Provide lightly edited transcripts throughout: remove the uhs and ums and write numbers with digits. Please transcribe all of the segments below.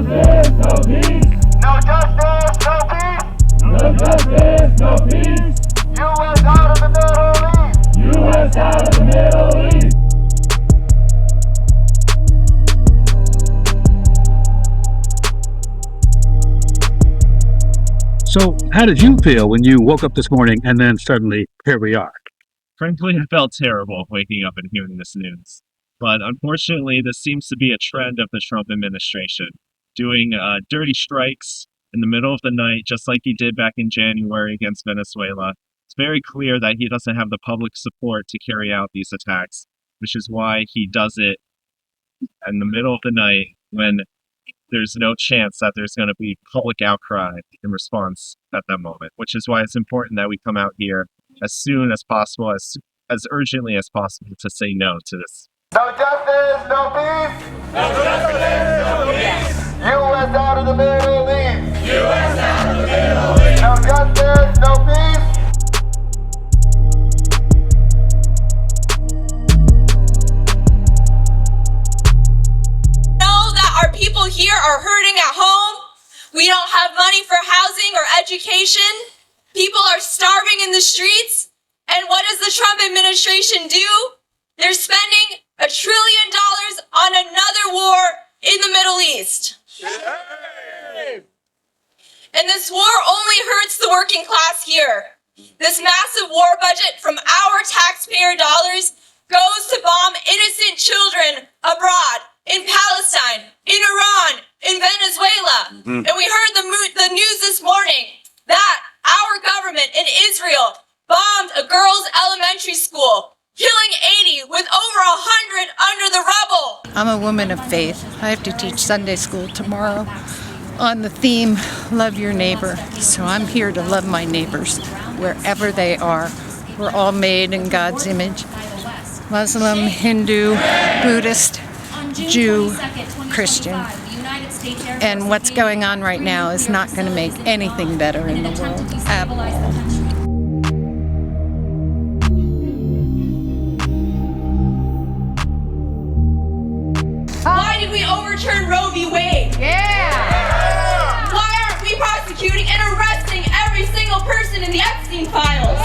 justice, no peace. No justice, no peace. No justice, no peace. U.S. out of the Middle East. U.S. out of the Middle East. So how did you feel when you woke up this morning and then suddenly here we are? Frankly, I felt terrible waking up and hearing this news. But unfortunately, this seems to be a trend of the Trump administration, doing dirty strikes in the middle of the night, just like he did back in January against Venezuela. It's very clear that he doesn't have the public support to carry out these attacks, which is why he does it in the middle of the night when there's no chance that there's going to be public outcry in response at that moment, which is why it's important that we come out here as soon as possible, as urgently as possible, to say no to this. No justice, no peace. No justice, no peace. U.S. out of the Middle East. U.S. out of the Middle East. No justice, no peace. Know that our people here are hurting at home. We don't have money for housing or education. People are starving in the streets. And what does the Trump administration do? They're spending $1 trillion on another war in the Middle East. And this war only hurts the working class here. This massive war budget from our taxpayer dollars goes to bomb innocent children abroad, in Palestine, in Iran, in Venezuela. And we heard the news this morning that our government in Israel bombed a girls' elementary school, killing 80 with over 100 under the rubble. I'm a woman of faith. I have to teach Sunday school tomorrow on the theme, love your neighbor. So I'm here to love my neighbors wherever they are. We're all made in God's image. Muslim, Hindu, Buddhist, Jew, Christian. And what's going on right now is not going to make anything better in the world at all. Why did we overturn Roe v. Wade? Yeah! Why aren't we prosecuting and arresting every single person in the Epstein files?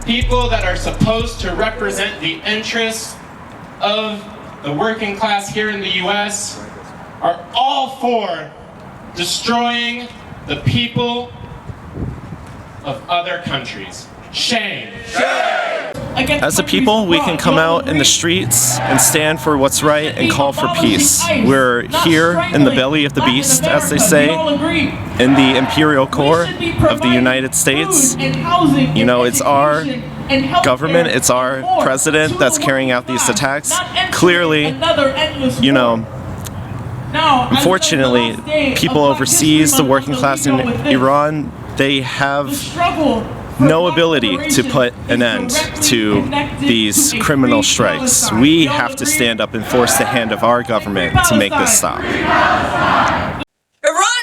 People that are supposed to represent the interests of the working class here in the U.S. are all for destroying the people of other countries. Shame. As a people, we can come out in the streets and stand for what's right and call for peace. We're here in the belly of the beast, as they say, in the imperial core of the United States. You know, it's our government, it's our president that's carrying out these attacks. Clearly, you know, unfortunately, people overseas, the working class in Iran, they have no ability to put an end to these criminal strikes. We have to stand up and force the hand of our government to make this stop. Iran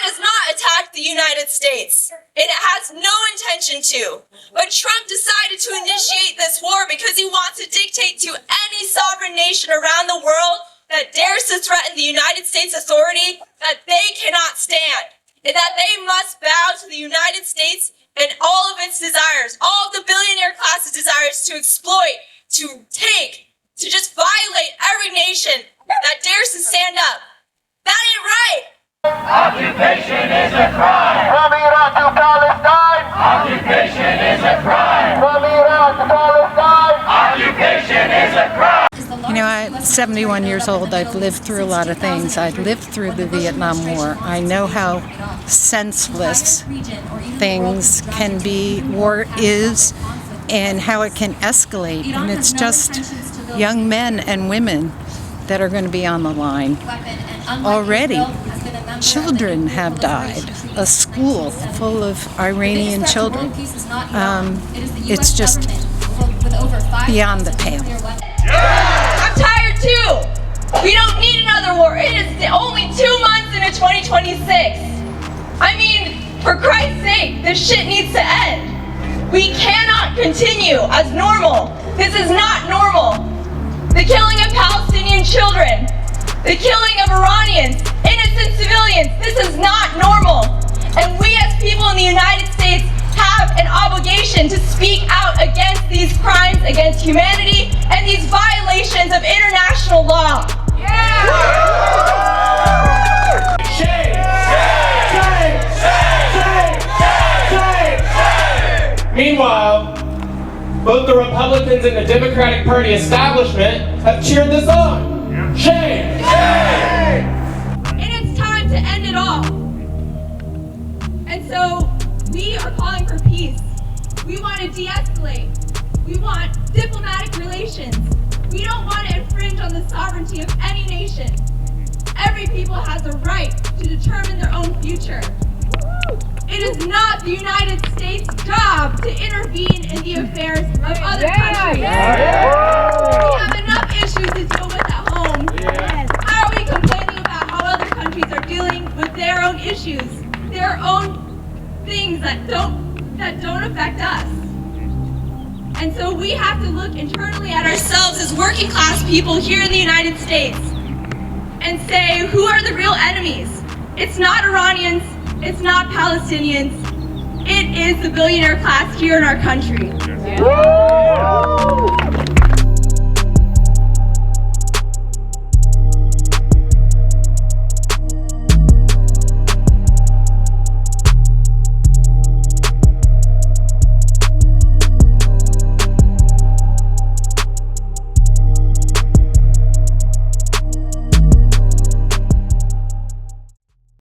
has not attacked the United States, and it has no intention to. But Trump decided to initiate this war because he wants to dictate to any sovereign nation around the world that dares to threaten the United States authority that they cannot stand, and that they must bow to the United States and all of its desires, all of the billionaire class's desires to exploit, to take, to just violate every nation that dares to stand up. That ain't right. Occupation is a crime. From Iraq to Palestine. Occupation is a crime. From Iraq to Palestine. Occupation is a crime. You know, I'm 71 years old. I've lived through a lot of things. I've lived through the Vietnam War. I know how senseless things can be, war is, and how it can escalate. And it's just young men and women that are going to be on the line. Already, children have died. A school full of Iranian children. It's just beyond the pale. I'm tired too. We don't need another war. It is only 2 months into 2026. I mean, for Christ's sake, this shit needs to end. We cannot continue as normal. This is not normal. The killing of Palestinian children, the killing of Iranians, innocent civilians, this is not normal. And we as people in the United States have an obligation to speak out against these crimes against humanity and these violations of international law. Meanwhile, both the Republicans and the Democratic Party establishment have cheered this on. Shame! And it's time to end it all. And so we are calling for peace. We want to de-escalate. We want diplomatic relations. We don't want to infringe on the sovereignty of any nation. Every people has a right to determine their own future. It is not the United States' job to intervene in the affairs of other countries. We have enough issues to deal with at home. How are we complaining about how other countries are dealing with their own issues, their own things that don't affect us? And so we have to look internally at ourselves as working class people here in the United States and say, who are the real enemies? It's not Iranians. It's not Palestinians. It is the billionaire class here in our country.